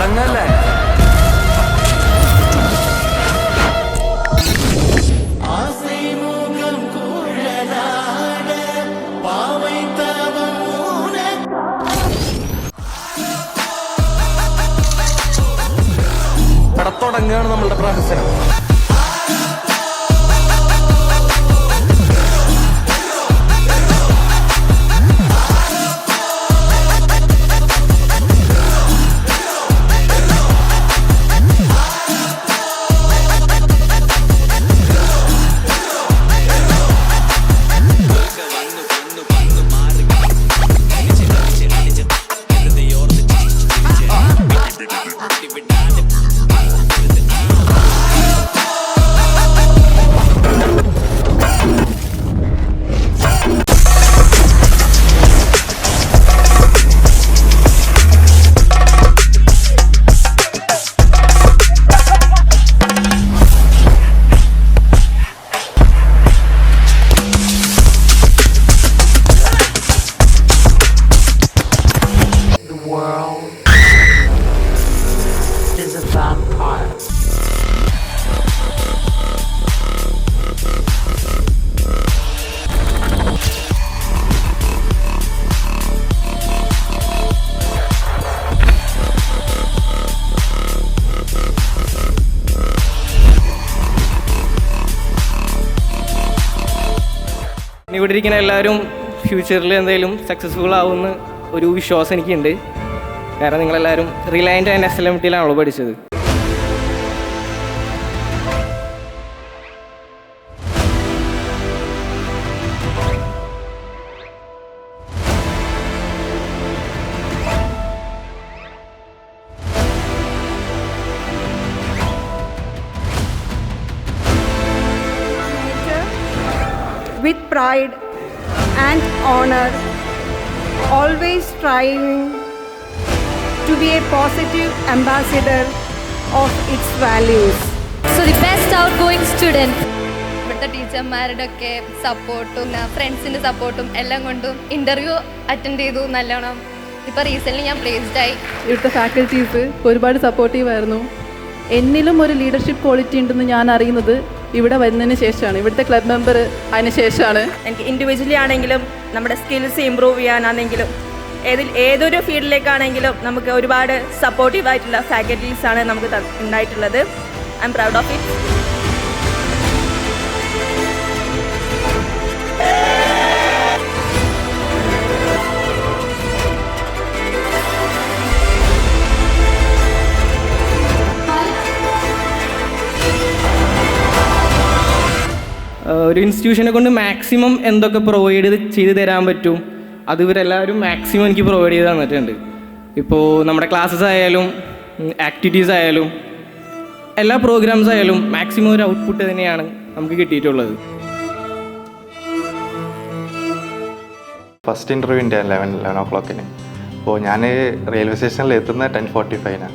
തുടങ്ങല്ലേ? തുടങ്ങുകയാണ് നമ്മളുടെ പ്രഹസനം. ഇവിടെ ഇരിക്കുന്ന എല്ലാവരും ഫ്യൂച്ചറിൽ എന്തെങ്കിലും സക്സസ്ഫുൾ ആവുമെന്ന് ഒരു വിശ്വാസം എനിക്കുണ്ട്. കാരണം നിങ്ങളെല്ലാവരും റിലയൻറ്റ് ആൻഡ് SLMTയിലാണല്ലോ പഠിച്ചത്. With pride and honor, always striving to be a positive ambassador of its values. So the best outgoing student. ഇവിടുത്തെ ടീച്ചർമാരുടെ ഒക്കെ സപ്പോർട്ടും ഫ്രണ്ട്സിൻ്റെ സപ്പോർട്ടും എല്ലാം കൊണ്ടും ഇൻ്റർവ്യൂ അറ്റൻഡ് ചെയ്തു നല്ലോണം. ഇപ്പോൾ റീസെൻ്റ്ലി ഞാൻ പ്ലേസ്ഡ് ആയി. ഇവിടുത്തെ ഫാക്കൽറ്റീസ് ഒരുപാട് സപ്പോർട്ടീവായിരുന്നു. എന്നിലും ഒരു ലീഡർഷിപ്പ് ക്വാളിറ്റി ഉണ്ടെന്ന് ഞാൻ അറിയുന്നത് ഇവിടെ വരുന്നതിന് ശേഷമാണ്, ഇവിടുത്തെ ക്ലബ് മെമ്പർ അതിന് ശേഷമാണ്. എനിക്ക് ഇൻഡിവിജ്വലി ആണെങ്കിലും നമ്മുടെ സ്കിൽസ് ഇമ്പ്രൂവ് ചെയ്യാനാണെങ്കിലും ഏതൊരു ഫീൽഡിലേക്കാണെങ്കിലും നമുക്ക് ഒരുപാട് സപ്പോർട്ടീവായിട്ടുള്ള ഫാക്കൽറ്റീസാണ് നമുക്ക് ഉണ്ടായിട്ടുള്ളത്. I am proud of it. ഒരു ഇൻസ്റ്റിറ്റ്യൂഷനെ കൊണ്ട് മാക്സിമം എന്തൊക്കെ പ്രൊവൈഡ് ചെയ്ത് തരാൻ പറ്റും അത് ഇവരെല്ലാവരും മാക്സിമം എനിക്ക് പ്രൊവൈഡ് ചെയ്ത് തന്നിട്ടുണ്ട്. ഇപ്പോൾ നമ്മുടെ ക്ലാസ്സസ് ആയാലും ആക്ടിവിറ്റീസ് ആയാലും എല്ലാ പ്രോഗ്രാംസ് ആയാലും മാക്സിമം ഒരു ഔട്ട്പുട്ട് തന്നെയാണ് നമുക്ക് കിട്ടിയിട്ടുള്ളത്. ഫസ്റ്റ് ഇൻ്റർവ്യൂ ഉണ്ട് 11 o'clock. അപ്പോൾ ഞാൻ റെയിൽവേ സ്റ്റേഷനിൽ എത്തുന്നത് 10:45.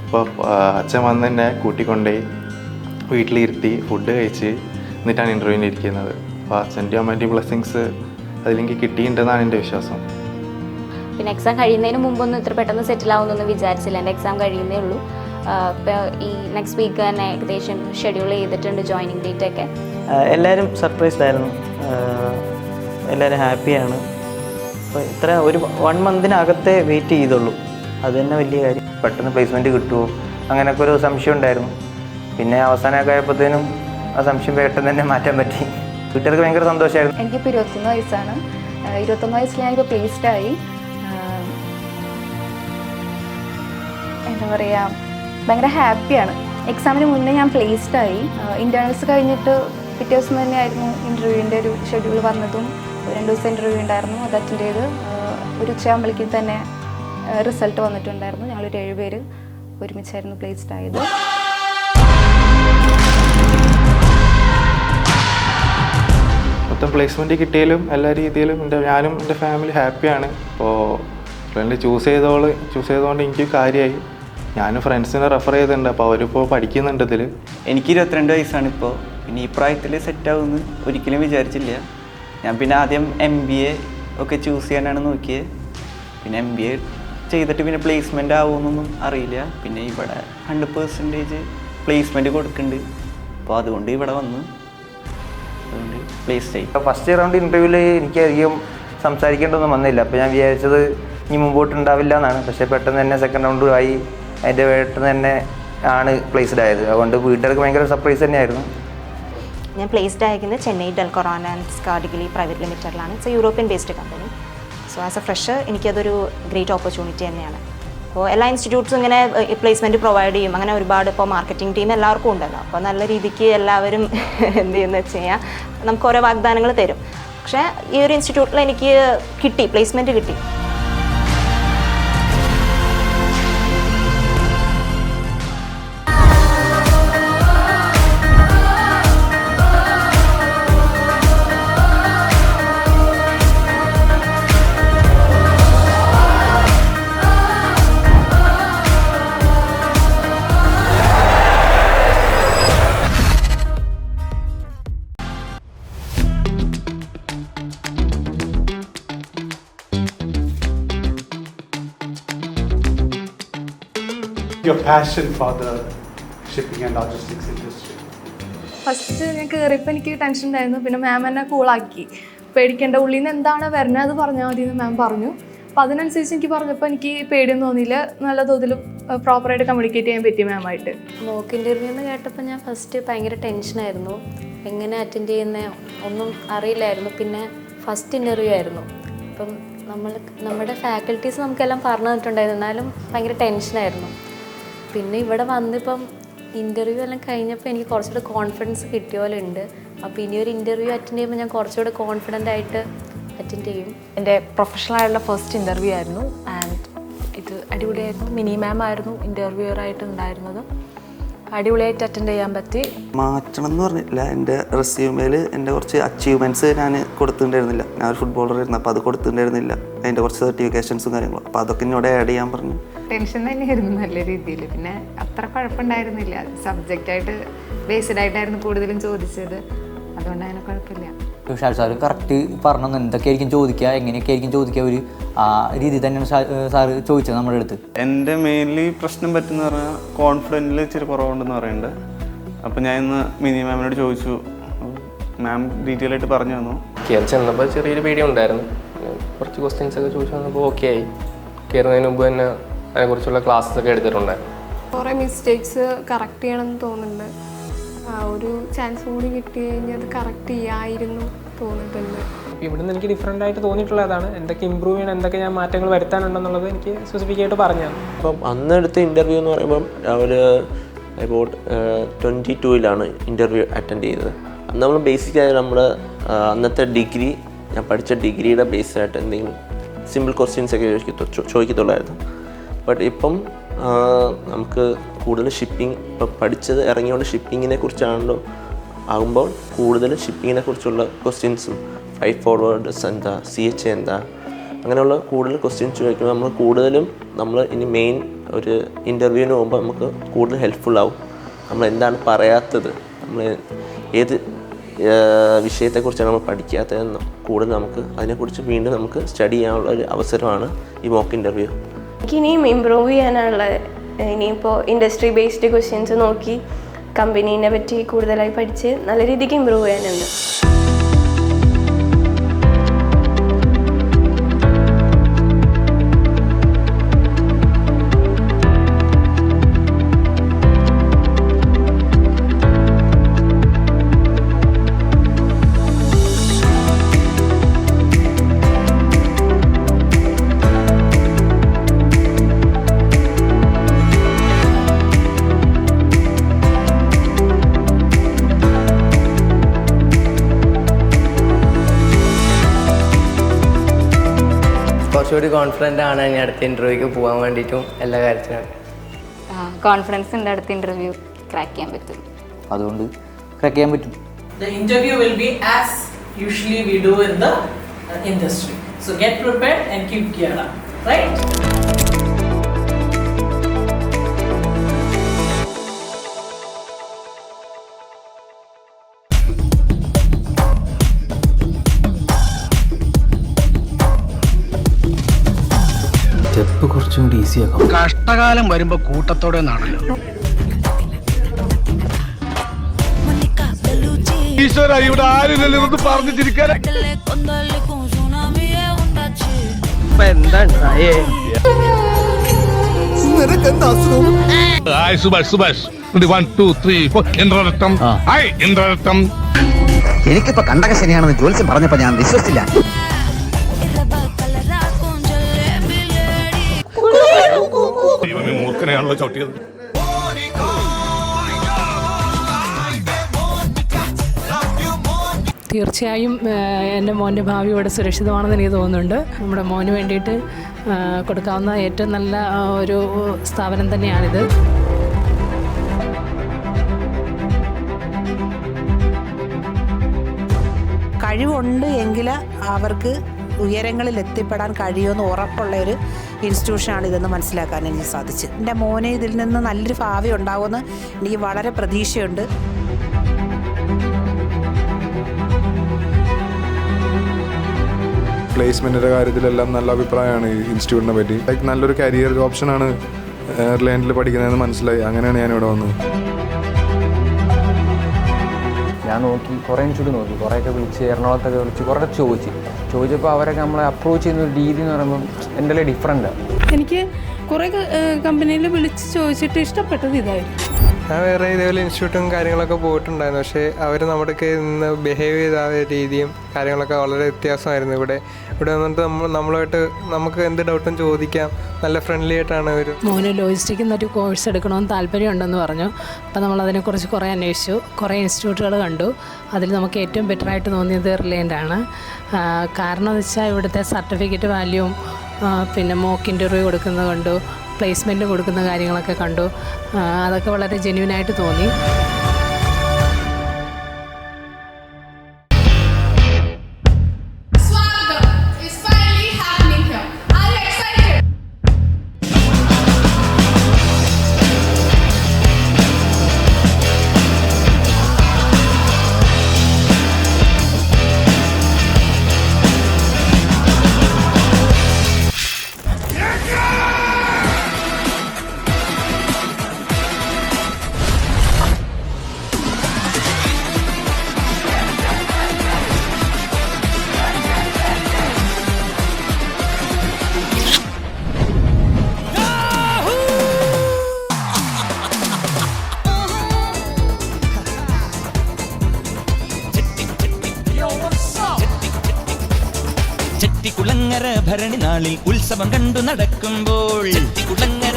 അപ്പോൾ അച്ഛൻ വന്ന് എന്നെ കൂട്ടിക്കൊണ്ടുപോയി വീട്ടിലിരുത്തി ഫുഡ് കഴിച്ച് എന്നിട്ടാണ് ഇൻ്റർവ്യൂവിന് ഇരിക്കുന്നത്. അപ്പോൾ അച്ഛൻ്റെ അമ്മേൻ്റെ ബ്ലെസ്സിങ്സ് അതിലെങ്കിൽ കിട്ടിയിട്ടുണ്ടെന്നാണ് എൻ്റെ വിശ്വാസം. പിന്നെ എക്സാം കഴിയുന്നതിന് മുമ്പൊന്നും ഇത്ര പെട്ടെന്ന് സെറ്റിൽ ആവുമെന്നൊന്നും വിചാരിച്ചില്ല. എൻ്റെ എക്സാം കഴിയുന്നേ ഉള്ളൂ. ഇപ്പോൾ ഈ നെക്സ്റ്റ് വീക്ക് തന്നെ ഏകദേശം ഷെഡ്യൂൾ ചെയ്തിട്ടുണ്ട് ജോയിനിങ് ഡേറ്റ് ഒക്കെ. എല്ലാവരും സർപ്രൈസ്ഡ് ആയിരുന്നു, എല്ലാവരും ഹാപ്പിയാണ്. അപ്പോൾ ഇത്ര ഒരു 1 monthനകത്തേ വെയിറ്റ് ചെയ്തുള്ളൂ, അത് തന്നെ വലിയ കാര്യം. പെട്ടെന്ന് പ്ലേസ്മെൻറ്റ് കിട്ടുമോ അങ്ങനെയൊക്കെ ഒരു സംശയം ഉണ്ടായിരുന്നു. പിന്നെ അവസാനമൊക്കെ ആയപ്പോഴത്തേനും ആ സംശയം പെട്ടെന്ന് തന്നെ മാറ്റാൻ പറ്റി. വീട്ടുകാർക്ക് ഭയങ്കര സന്തോഷമായിരുന്നു. എനിക്കിപ്പോൾ 21 വയസ്സാണ്. 21 വയസ്സിൽ ഞാനിപ്പോൾ പ്ലേസ്ഡായി. എന്താ പറയുക, ഭയങ്കര ഹാപ്പിയാണ്. എക്സാമിന് മുന്നേ ഞാൻ പ്ലേസ്ഡായി. ഇൻറ്റേർണൽസ് കഴിഞ്ഞിട്ട് പിറ്റേ ദിവസം തന്നെയായിരുന്നു ഇൻ്റർവ്യൂവിൻ്റെ ഒരു ഷെഡ്യൂൾ വന്നതും. 2 ദിവസം ഇൻ്റർവ്യൂ ഉണ്ടായിരുന്നു, അത് അറ്റൻഡ് ചെയ്ത് ഒരു ഉച്ചയാകുമ്പോഴേക്കും തന്നെ റിസൾട്ട് വന്നിട്ടുണ്ടായിരുന്നു. ഞങ്ങളൊരു 7 പേര് ഒരുമിച്ചായിരുന്നു പ്ലേസ്ഡ് ആയത്. മൊത്തം പ്ലേസ്മെൻറ്റ് കിട്ടിയാലും എല്ലാ രീതിയിലും ഞാനും എൻ്റെ ഫാമിലി ഹാപ്പിയാണ്. അപ്പോൾ ഫ്രണ്ട് ചൂസ് ചെയ്തതുകൊണ്ട് എനിക്ക് കാര്യമായി. ഞാനും ഫ്രണ്ട്സിനെ റെഫർ ചെയ്തിട്ടുണ്ട്, അപ്പോൾ അവരിപ്പോൾ പഠിക്കുന്നുണ്ട് ഇതിൽ. എനിക്ക് 22 വയസ്സാണ് ഇപ്പോൾ. പിന്നെ ഈ പ്രായത്തിൽ സെറ്റാവുമെന്ന് ഒരിക്കലും വിചാരിച്ചില്ല. ഞാൻ പിന്നെ ആദ്യം MBA ഒക്കെ ചൂസ് ചെയ്യാനാണ് നോക്കിയത്. പിന്നെ MBA ചെയ്തിട്ട് പിന്നെ പ്ലേസ്മെൻ്റ് ആവുമെന്നൊന്നും അറിയില്ല. പിന്നെ ഇവിടെ 100% പ്ലേസ്മെൻറ്റ് കൊടുക്കുന്നുണ്ട്. അപ്പോൾ അതുകൊണ്ട് ഇവിടെ വന്ന് അതുകൊണ്ട് പ്ലേസ് ചെയ്യും. ഫസ്റ്റ് റൗണ്ട് ഇൻ്റർവ്യൂവിൽ എനിക്കധികം സംസാരിക്കേണ്ടതൊന്നും വന്നില്ല. അപ്പോൾ ഞാൻ വിചാരിച്ചത് ഇനി മുമ്പോട്ട് ഉണ്ടാവില്ല എന്നാണ്. പക്ഷേ പെട്ടെന്ന് തന്നെ സെക്കൻഡ് റൗണ്ട് ആയി. അതിൻ്റെ പെട്ടെന്ന് തന്നെ ആണ് പ്ലേസ്ഡ് ആയത്. അതുകൊണ്ട് വീട്ടുകാർക്ക് ഭയങ്കര സർപ്രൈസ് തന്നെയായിരുന്നു. ഞാൻ പ്ലേസ്ഡ് ആയിരിക്കുന്നത് ചെന്നൈ ഡെൽകൊറോൺ ആൻഡ് സ്കാർഡിഗലി പ്രൈവറ്റ് ലിമിറ്റഡിലാണ്. It's a European based company. So as a fresher എനിക്കതൊരു ഗ്രേറ്റ് ഓപ്പർച്യൂണിറ്റി തന്നെയാണ്. അപ്പോൾ എല്ലാ ഇൻസ്റ്റിറ്റ്യൂട്ട്സും ഇങ്ങനെ പ്ലേസ്മെൻറ്റ് പ്രൊവൈഡ് ചെയ്യും. അങ്ങനെ ഒരുപാട് ഇപ്പോൾ മാർക്കറ്റിംഗ് ടീം എല്ലാവർക്കും ഉണ്ടല്ലോ. അപ്പോൾ നല്ല രീതിക്ക് എല്ലാവരും എന്ത് ചെയ്യുന്നത് വെച്ച് കഴിഞ്ഞാൽ നമുക്ക് ഓരോ വാഗ്ദാനങ്ങൾ തരും. പക്ഷേ ഈ ഒരു ഇൻസ്റ്റിറ്റ്യൂട്ടിൽ എനിക്ക് കിട്ടി, പ്ലേസ്മെൻറ്റ് കിട്ടി. Your passion for the shipping and logistics industry? First ഞാൻ കയറിയപ്പോൾ എനിക്ക് ടെൻഷൻ ഉണ്ടായിരുന്നു. പിന്നെ മാം എന്നെ കൂളാക്കി. പേടിക്കേണ്ട, ഉള്ളിൽ നിന്ന് എന്താണ് വരുന്നത് അത് പറഞ്ഞാൽ മതി എന്ന് മാം പറഞ്ഞു. അപ്പോൾ അതിനനുസരിച്ച് എനിക്ക് പറഞ്ഞപ്പോൾ എനിക്ക് പേടിയൊന്നും തോന്നിയില്ല. നല്ല തോതിൽ പ്രോപ്പറായിട്ട് കമ്മ്യൂണിക്കേറ്റ് ചെയ്യാൻ പറ്റി മാമായിട്ട്. മോക്ക് ഇൻ്റർവ്യൂ എന്ന് കേട്ടപ്പോൾ ഞാൻ ഫസ്റ്റ് ഭയങ്കര ടെൻഷനായിരുന്നു. എങ്ങനെ അറ്റൻഡ് ചെയ്യുന്ന ഒന്നും അറിയില്ലായിരുന്നു. പിന്നെ ഫസ്റ്റ് ഇൻ്റർവ്യൂ ആയിരുന്നു. അപ്പം നമ്മുടെ ഫാക്കൽറ്റീസ് നമുക്കെല്ലാം പറഞ്ഞു തന്നിട്ടുണ്ടായിരുന്നു. എന്നാലും ഭയങ്കര ടെൻഷനായിരുന്നു. പിന്നെ ഇവിടെ വന്നിപ്പം ഇൻ്റർവ്യൂ എല്ലാം കഴിഞ്ഞപ്പോൾ എനിക്ക് കുറച്ചുകൂടെ കോൺഫിഡൻസ് കിട്ടിയ പോലെ ഉണ്ട്. അപ്പോൾ ഇനി ഒരു ഇൻ്റർവ്യൂ അറ്റൻഡ് ചെയ്യുമ്പോൾ ഞാൻ കുറച്ചുകൂടെ കോൺഫിഡൻ്റ് ആയിട്ട് അറ്റൻഡ് ചെയ്യും. എൻ്റെ പ്രൊഫഷണലായിട്ടുള്ള ഫസ്റ്റ് ഇൻ്റർവ്യൂ ആയിരുന്നു. ആൻഡ് ഇത് അടിപൊളിയായിരുന്നു. മിനി മാം ആയിരുന്നു ഇൻ്റർവ്യൂവറായിട്ട് ഉണ്ടായിരുന്നത്. അടിപൊളിയായിട്ട് അറ്റൻഡ് ചെയ്യാൻ പറ്റി. മാറ്റണം എന്ന് പറഞ്ഞില്ല, എൻ്റെ റെസ്യൂമേൽ എൻ്റെ കുറച്ച് അച്ചീവ്മെൻറ്റ്സ് ഞാൻ കൊടുത്തിട്ടുണ്ടായിരുന്നില്ല. ഞാൻ ഒരു ഫുട്ബോളറായിരുന്നു, അപ്പോൾ അത് കൊടുത്തിട്ടുണ്ടായിരുന്നില്ല. അതിൻ്റെ കുറച്ച് സർട്ടിഫിക്കേഷൻസും കാര്യങ്ങളും. അപ്പോൾ അതൊക്കെ എന്നോട് ആഡ് ചെയ്യാൻ പറഞ്ഞു. ടെൻഷൻ തന്നെയായിരുന്നു നല്ല രീതിയിൽ. പിന്നെ അത്ര കുഴപ്പമുണ്ടായിരുന്നില്ല. സബ്ജക്റ്റായിട്ട് ബേസ്ഡ് ആയിട്ടായിരുന്നു കൂടുതലും ചോദിച്ചത്. അതുകൊണ്ട് അങ്ങനെ കുഴപ്പമില്ല. തുഷാർ സാറ് കറക്റ്റ് പറഞ്ഞു എന്തൊക്കെയായിരിക്കും ചോദിക്കുക, എങ്ങനെയൊക്കെ ആയിരിക്കും ചോദിക്കുക. ഒരു ആ രീതി തന്നെയാണ് സാറ് ചോദിച്ചത് നമ്മുടെ അടുത്ത്. എൻ്റെ മെയിൻലി പ്രശ്നം പറ്റുന്ന പറഞ്ഞാൽ കോൺഫിഡൻറ്റിൽ ഇച്ചിരി കുറവുണ്ടെന്ന് പറയുന്നുണ്ട്. അപ്പോൾ ഞാൻ ഇന്ന് മിനി മാമിനോട് ചോദിച്ചു. മാം ഡീറ്റെയിൽ ആയിട്ട് പറഞ്ഞു തന്നു. കയറി ചെന്നപ്പോൾ ചെറിയൊരു പേടി ഉണ്ടായിരുന്നു. കുറച്ച് ക്വസ്റ്റ്യൻസ് ഒക്കെ ചോദിച്ചു വന്നപ്പോൾ ഓക്കെ ആയി. കയറുന്നതിന് മുമ്പ് തന്നെ അതിനെക്കുറിച്ചുള്ള ക്ലാസ്സസ് ഒക്കെ എടുത്തിട്ടുണ്ടായിരുന്നു. കുറേ മിസ്റ്റേക്സ് കറക്റ്റ് ചെയ്യണമെന്ന് തോന്നുന്നുണ്ട്. ഒരു ചാൻസ് കൂടി കിട്ടി കഴിഞ്ഞാൽ അത് കറക്റ്റ് ചെയ്യാമായിരുന്നു തോന്നിയിട്ടുണ്ട്. ഇവിടുന്ന് എനിക്ക് ഡിഫറെൻ്റ് ആയിട്ട് തോന്നിയിട്ടുള്ളതാണ്. എന്തൊക്കെ ഇമ്പ്രൂവ് ചെയ്യണം, എന്തൊക്കെ ഞാൻ മാറ്റങ്ങൾ വരുത്താനുണ്ടെന്നുള്ളത് എനിക്ക് സ്പെസിഫിക് ആയിട്ട് പറഞ്ഞാണ്. അപ്പം അന്നെടുത്ത ഇൻ്റർവ്യൂ എന്ന് പറയുമ്പം ഒരു അബൌട്ട് 22-ലാണ് ഇൻ്റർവ്യൂ അറ്റൻഡ് ചെയ്തത്. അന്ന് നമ്മൾ ബേസിക്കായി നമ്മൾ അന്നത്തെ ഡിഗ്രി, ഞാൻ പഠിച്ച ഡിഗ്രിയുടെ ബേസിലായിട്ട് എന്തെങ്കിലും സിമ്പിൾ ക്വസ്റ്റ്യൻസൊക്കെ ചോദിക്കത്തുള്ളായിരുന്നു. ബട്ട് ഇപ്പം നമുക്ക് കൂടുതൽ ഷിപ്പിംഗ്, ഇപ്പം പഠിച്ചത് ഇറങ്ങിയോണ്ട് ഷിപ്പിങ്ങിനെ കുറിച്ചാണല്ലോ ആകുമ്പോൾ കൂടുതൽ ഷിപ്പിങ്ങിനെ കുറിച്ചുള്ള ക്വസ്റ്റ്യൻസും ഫ്രൈറ്റ് ഫോർവേഡ്സ് എന്താ, CHA എന്താ, അങ്ങനെയുള്ള കൂടുതൽ ക്വസ്റ്റ്യൻസ് ചോദിക്കുമ്പോൾ നമ്മൾ കൂടുതലും നമ്മൾ ഇനി മെയിൻ ഒരു ഇൻ്റർവ്യൂവിന് പോകുമ്പോൾ നമുക്ക് കൂടുതൽ ഹെൽപ്ഫുള്ളാവും. നമ്മൾ എന്താണ് പറയാത്തത്, നമ്മൾ ഏത് വിഷയത്തെക്കുറിച്ചാണ് നമ്മൾ പഠിക്കാത്തതെന്നും കൂടുതൽ നമുക്ക് അതിനെക്കുറിച്ച് വീണ്ടും നമുക്ക് സ്റ്റഡി ചെയ്യാനുള്ള ഒരു അവസരമാണ് ഈ മോക്ക് ഇൻ്റർവ്യൂ. എനിക്കിനിയും ഇമ്പ്രൂവ് ചെയ്യാനുള്ള, ഇനിയിപ്പോൾ ഇൻഡസ്ട്രി ബേസ്ഡ് ക്വസ്റ്റ്യൻസ് നോക്കി കമ്പനീനെ പറ്റി കൂടുതലായി പഠിച്ച് നല്ല രീതിക്ക് ഇമ്പ്രൂവ് ചെയ്യാനുണ്ട്. കുറച്ചുകൂടി കോൺഫിഡൻ്റ് ആണ് ഇനി അടുത്ത ഇൻ്റർവ്യൂക്ക് പോകാൻ വേണ്ടിയിട്ടും എല്ലാ കാര്യത്തിനും. കോൺഫിഡൻസ് ഉണ്ട് അടുത്ത ഇൻ്റർവ്യൂ ക്രാക്ക് ചെയ്യാൻ പറ്റും. അതുകൊണ്ട് ക്രാക്ക് ചെയ്യാൻ പറ്റും. The interview will be as usually we do in the industry. So get prepared and keep geared up, right? Step കുറച്ചും ബിസിയാക്കാം. കഷ്ടകാലം വരുമ്പോ കൂട്ടത്തോടെ നാണല്ലോ. ഈശ്വര, ഇവിടെ ആരുമില്ലല്ലോ പറഞ്ഞു ചിരിക്കാൻ. എനിക്കിപ്പോ കണ്ടക ശരിയാണെന്ന് ജോത്സ്യം പറഞ്ഞപ്പോ ഞാൻ വിശ്വസിച്ചില്ല. മൂർഖനെയാണല്ലോ ചവിട്ടിയത്. തീർച്ചയായും എൻ്റെ മോൻ്റെ ഭാവി ഇവിടെ സുരക്ഷിതമാണെന്ന് എനിക്ക് തോന്നുന്നുണ്ട്. നമ്മുടെ മോന് വേണ്ടിയിട്ട് കൊടുക്കാവുന്ന ഏറ്റവും നല്ല ഒരു സ്ഥാപനം തന്നെയാണിത്. കഴിവുണ്ട് എങ്കിൽ അവർക്ക് ഉയരങ്ങളിൽ എത്തിപ്പെടാൻ കഴിയുമെന്ന് ഉറപ്പുള്ള ഒരു ഇൻസ്റ്റിറ്റ്യൂഷനാണ് ഇതെന്ന് മനസ്സിലാക്കാൻ എനിക്ക് സാധിച്ചു. എൻ്റെ മോനെ ഇതിൽ നിന്ന് നല്ലൊരു ഭാവി ഉണ്ടാകുമെന്ന് എനിക്ക് വളരെ പ്രതീക്ഷയുണ്ട്. പ്ലേസ്മെൻറ്റിൻ്റെ കാര്യത്തിലെല്ലാം നല്ല അഭിപ്രായമാണ് ഈ ഇൻസ്റ്റിറ്റ്യൂട്ടിനെ പറ്റി. ലൈക്ക് നല്ലൊരു കരിയർ ഓപ്ഷനാണ് റിലയൻസിൽ പഠിക്കുന്നതെന്ന് മനസ്സിലായി. അങ്ങനെയാണ് ഞാനിവിടെ വന്നത്. ഞാൻ നോക്കി, കുറേ ഇൻസ്റ്റിറ്റ്യൂട്ട് നോക്കി, കുറേയൊക്കെ വിളിച്ച് എറണാകുളത്തൊക്കെ വിളിച്ച് കുറേ ചോദിച്ചപ്പോൾ അവരൊക്കെ നമ്മളെ അപ്രോച്ച് ചെയ്യുന്ന ഒരു രീതി എന്ന് പറയുമ്പോൾ എൻ്റെ ഡിഫറെൻറ്റാണ്. എനിക്ക് കുറേ കമ്പനിയിൽ വിളിച്ച് ചോദിച്ചിട്ട് ഇഷ്ടപ്പെട്ടത് ഇതായിരുന്നു. ഞാൻ വേറെ ഇതേപോലെ ഇൻസ്റ്റിറ്റ്യൂട്ടും കാര്യങ്ങളൊക്കെ പോയിട്ടുണ്ടായിരുന്നു. പക്ഷേ അവർ നമ്മുടെയൊക്കെ ഇന്ന് ബിഹേവ് ചെയ്ത രീതിയും കാര്യങ്ങളൊക്കെ വളരെ വ്യത്യാസമായിരുന്നു. ഇവിടെ വന്നിട്ട് നമ്മളുമായിട്ട് നമുക്ക് എന്ത് ഡൗട്ടും ചോദിക്കാം. നല്ല ഫ്രണ്ട്ലി ആയിട്ടാണ് അവർ. മോന് ലോജിസ്റ്റിക് എന്നൊരു കോഴ്സ് എടുക്കണമെന്ന് താല്പര്യമുണ്ടെന്ന് പറഞ്ഞു. അപ്പോൾ നമ്മളതിനെക്കുറിച്ച് കുറേ അന്വേഷിച്ചു, കുറേ ഇൻസ്റ്റിറ്റ്യൂട്ടുകൾ കണ്ടു. അതിൽ നമുക്ക് ഏറ്റവും ബെറ്ററായിട്ട് തോന്നിയത് റിലയൻ്റാണ്. കാരണം എന്ന് വെച്ചാൽ ഇവിടുത്തെ സർട്ടിഫിക്കറ്റ് വാല്യൂവും പിന്നെ മോക്ക് ഇൻ്റർവ്യൂ കൊടുക്കുന്നത് കണ്ടു, പ്ലേസ്മെൻറ്റ് കൊടുക്കുന്ന കാര്യങ്ങളൊക്കെ കണ്ടു. അതൊക്കെ വളരെ ജെന്യുവനായിട്ട് തോന്നി. ചെട്ടിക്കുളങ്ങര ഭരണി നാളിൽ ഉത്സവം കണ്ടു നടക്കുമ്പോൾ ചെട്ടിക്കുളങ്ങര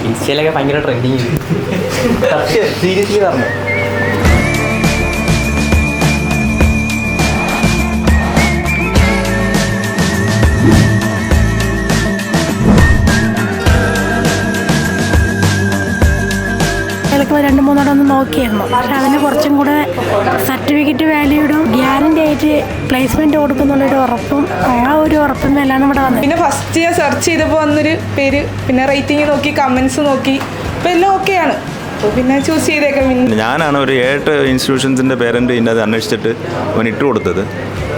ഇൻസ്റ്റയിലൊക്കെ ഭയങ്കര ട്രെൻഡിങ് സീരിയസ്ലി പറഞ്ഞു. രണ്ട് മൂന്നോടെ ഒന്ന് നോക്കിയായിരുന്നു. പക്ഷെ അതിന് കുറച്ചും കൂടെ സർട്ടിഫിക്കറ്റ് വാല്യൂടും ഗ്യാരണ്ടി ആയിട്ട് പ്ലേസ്മെന്റ് കൊടുക്കുന്നുള്ളൊരു ഉറപ്പും ആ ഒരു ഉറപ്പും എല്ലാം ഇവിടെ വന്നത്. പിന്നെ ഫസ്റ്റ് ഞാൻ സെർച്ച് ചെയ്തപ്പോൾ വന്നൊരു പേര്, പിന്നെ റേറ്റിംഗ് നോക്കി, കമൻസ് നോക്കി, അപ്പോൾ എല്ലാം ഓക്കെയാണ്. അപ്പോൾ പിന്നെ ചൂസ് ചെയ്തേക്കാം. ഞാനാണ് ഒരു 7 ഇൻസ്റ്റിറ്റ്യൂഷൻസിൻ്റെ പേരൻറ്റ് ഇതിൻ്റെ അത് അന്വേഷിച്ചിട്ട് അവൻ ഇട്ട് കൊടുത്തത്.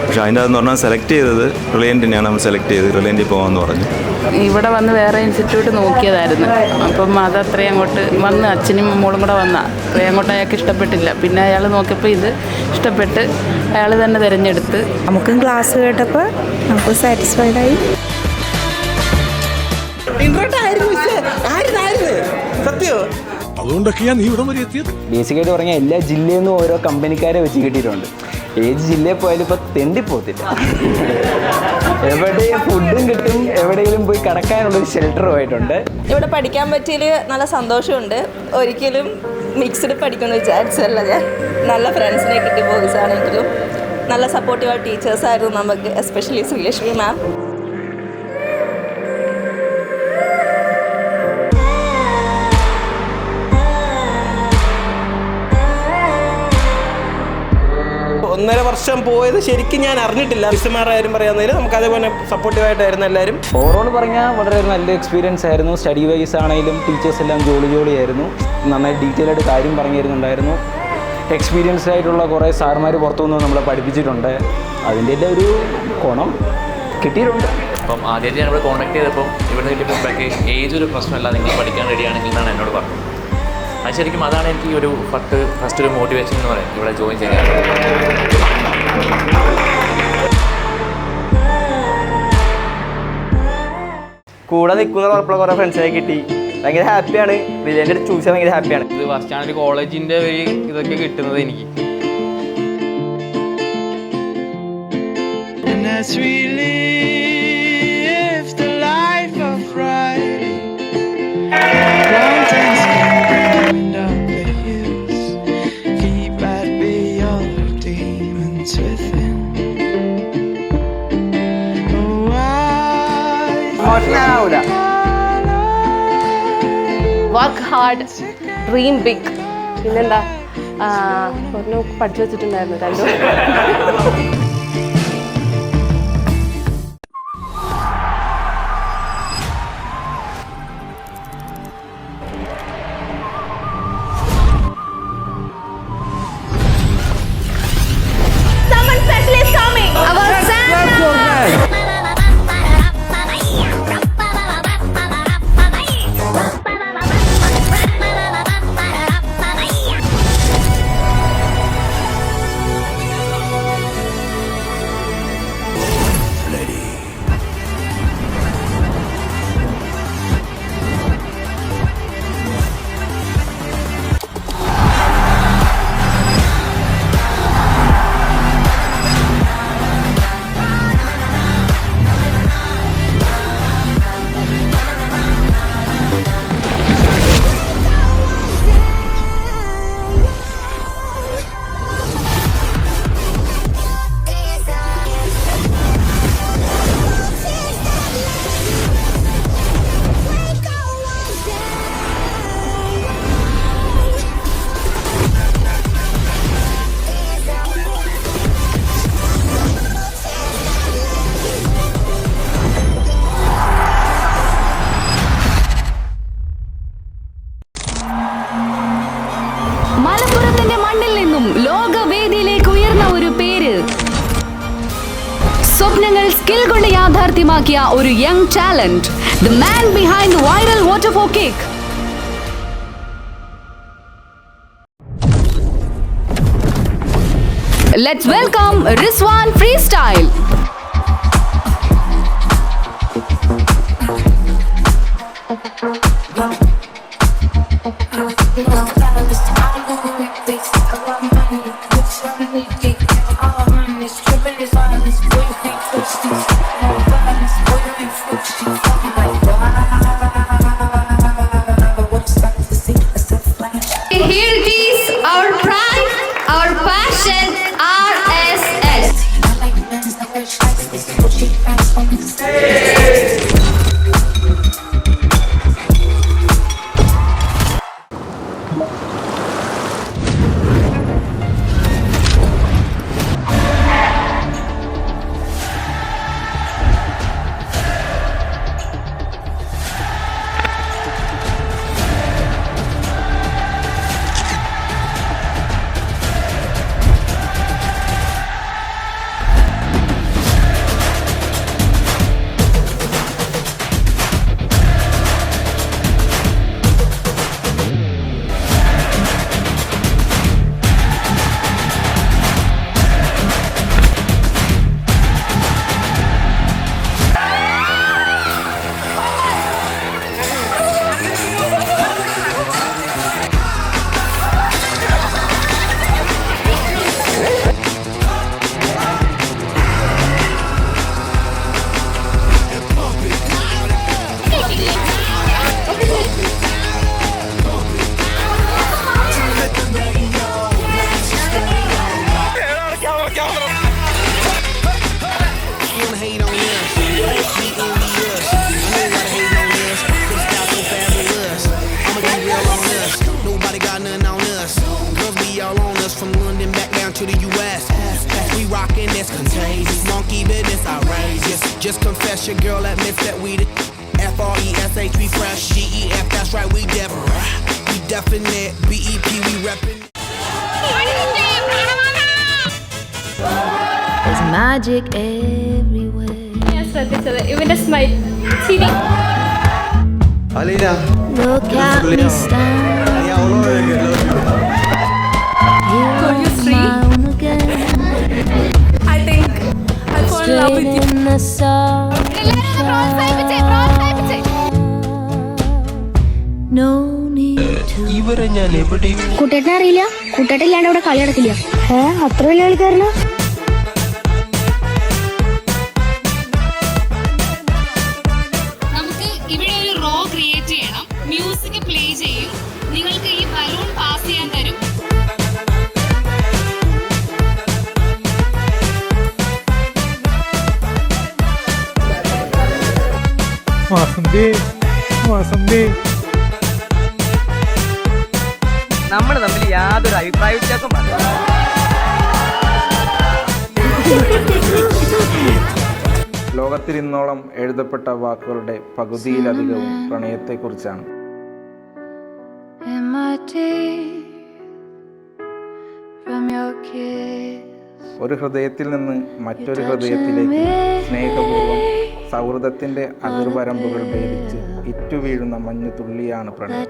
പക്ഷേ അതിൻ്റെ അതെന്ന് പറഞ്ഞാൽ സെലക്ട് ചെയ്തത് റിലയൻറ്റിനെയാണ് നമ്മൾ സെലക്ട് ചെയ്തത്. റിലയൻറ്റിൽ പോകാമെന്ന് പറഞ്ഞു. ഇവിടെ വന്ന് വേറെ ഇൻസ്റ്റിറ്റ്യൂട്ട് നോക്കിയതായിരുന്നു. അപ്പം അതത്രയും അങ്ങോട്ട് വന്ന് അച്ഛനും മോളും കൂടെ വന്ന അത്രയും അങ്ങോട്ട് അയാൾക്ക് ഇഷ്ടപ്പെട്ടില്ല. പിന്നെ അയാൾ നോക്കിയപ്പോൾ ഇത് ഇഷ്ടപ്പെട്ട് അയാൾ തന്നെ തിരഞ്ഞെടുത്ത്. നമുക്കും ക്ലാസ് കേട്ടപ്പോൾ നമുക്ക് സാറ്റിസ്ഫൈഡ് ആയി. അതുകൊണ്ടൊക്കെയാണ് നീ ഇവിടെ വരെ എത്തിയത്. ബേസിക്കായിട്ട് പറഞ്ഞാൽ എല്ലാ ജില്ലയിൽ നിന്നും ഓരോ കമ്പനിക്കാരെ വെച്ച് കിട്ടിയിട്ടുണ്ട്. ഏത് ജില്ലയിൽ പോയാലും ഇപ്പോൾ തെണ്ടിപ്പോത്തില്ല. എവിടെയും ഫുഡും കിട്ടും, എവിടെയെങ്കിലും പോയി കിടക്കാനുള്ളൊരു ഷെൽട്ടറുമായിട്ടുണ്ട്. ഇവിടെ പഠിക്കാൻ പറ്റിയതിൽ നല്ല സന്തോഷമുണ്ട്. ഒരിക്കലും മിക്സ്ഡ് പഠിക്കുമെന്ന് വിചാരിച്ചല്ല ഞാൻ. നല്ല ഫ്രണ്ട്സിനെ കിട്ടി, ബോയ്സ് ആണെങ്കിലും നല്ല സപ്പോർട്ടീവായ ടീച്ചേഴ്സായിരുന്നു നമുക്ക്, എസ്പെഷ്യലി ശ്രീലക്ഷ്മി മാം. ഒന്നര വർഷം പോയത് ശരിക്കും ഞാൻ അറിഞ്ഞിട്ടില്ല. മിസ്സുമാരായാലും പറയാന്നതിൽ നമുക്ക് അതേപോലെ സപ്പോർട്ടീവായിട്ടായിരുന്നു എല്ലാവരും. ഓവറോൾ പറഞ്ഞാൽ വളരെ നല്ല എക്സ്പീരിയൻസ് ആയിരുന്നു. സ്റ്റഡി വൈസ് ആണെങ്കിലും ടീച്ചേഴ്സ് എല്ലാം ജോളിയായിരുന്നു. നന്നായി ഡീറ്റെയിൽ ആയിട്ട് കാര്യം പറഞ്ഞു തരുന്നുണ്ടായിരുന്നു. എക്സ്പീരിയൻസ്ഡ് ആയിട്ടുള്ള കുറേ സാറുമാർ പുറത്തുനിന്ന് നമ്മളെ പഠിപ്പിച്ചിട്ടുണ്ട്. അതിൻ്റെ എല്ലാം ഒരു ഗുണം കിട്ടിയിട്ടുണ്ട്. അപ്പം ആദ്യമായിട്ട് ഞാൻ ഇവിടെ കോൺടാക്ട് ചെയ്തപ്പോൾ ഇവിടെ കിട്ടിയപ്പോൾ ബാക്കി ഏജ് ഒരു പ്രശ്നമല്ല, നിങ്ങൾ പഠിക്കാൻ റെഡിയാണെങ്കിൽ എന്നാണ് എന്നോട് പറഞ്ഞത്. അത് ശരിക്കും അതാണ് എനിക്ക് ഒരു ഫസ്റ്റ് ഒരു മോട്ടിവേഷൻ എന്ന് പറയാം ഇവിടെ ജോയിൻ ചെയ്യാൻ. കൂടെ നിൽക്കുന്ന ഉറപ്പുള്ള കുറേ ഫ്രണ്ട്സിനെ കിട്ടി. ഭയങ്കര ഹാപ്പിയാണ്. റിലേറ്റഡ് ചൂസ് ചെയ്യാൻ ഭയങ്കര ഹാപ്പിയാണ്. ഇത് ഫസ്റ്റാണ് ഒരു കോളേജിൻ്റെ വഴി ഇതൊക്കെ കിട്ടുന്നത് എനിക്ക്. Work hard, dream big. പിന്നെന്താ ഒരെണ്ണം പഠിച്ചു വെച്ചിട്ടുണ്ടായിരുന്നു രണ്ടും. മലപ്പുറത്തിന്റെ മണ്ണിൽ നിന്നും ലോകവേദിയിലേക്ക് ഉയർന്ന ഒരു പേര്, സ്വപ്നങ്ങൾ സ്കിൽ കൊണ്ട് യാഥാർത്ഥ്യമാക്കിയ ഒരു young talent, the man behind viral waterfall cake. Let's welcome Rizwan Freestyle. Here it is, our pride, our passion, RSS. to the U.S. We rockin' this contagious, monkey business outrageous. Just confess your girl admits that we the FRESH, we fresh. GEF, that's right, we different. We definite. BEP, we reppin'. There's magic everywhere. ഞാൻ ശ്രദ്ധിച്ചത് ഇവന്റെ smile ചിരി. Look at me stand. Could you free? I think I'll fall in love with you. In the sun. No need to. ഇവരെ ഞാൻ എവിടെ കൂട്ടേട്ടനെ അറിയില്ല. കൂട്ടേട്ടില്ലാണ്ട് അവിടെ കളി നടക്കില്ല. അത്ര വലിയ കളിക്കാരനോ? നമുക്ക് ഇവിടെ ഒരു റോ ക്രിയേറ്റ് ചെയ്യണം. മ്യൂസിക് പ്ലേ ചെയ്യും. നിങ്ങൾക്ക് ഈ ബലൂൺ പാസ് ചെയ്യാൻ തരും. നമ്മൾ തമ്മിൽ യാതൊരു അഭിപ്രായ വ്യത്യാസം ലോകത്തിൽ ഇന്നോളം എഴുതപ്പെട്ട വാക്കുകളുടെ പകുതിയിലധികവും പ്രണയത്തെക്കുറിച്ചാണ്. ഒരു ഹൃദയത്തിൽ നിന്ന് മറ്റൊരു ഹൃദയത്തിലേക്ക് സ്നേഹപൂർവ്വം സൗഹൃദത്തിൻ്റെ അതിർവരമ്പുകൾ ഭേദിച്ച് ഇറ്റുവീഴുന്ന മഞ്ഞു തുള്ളിയാണ് പ്രണയം.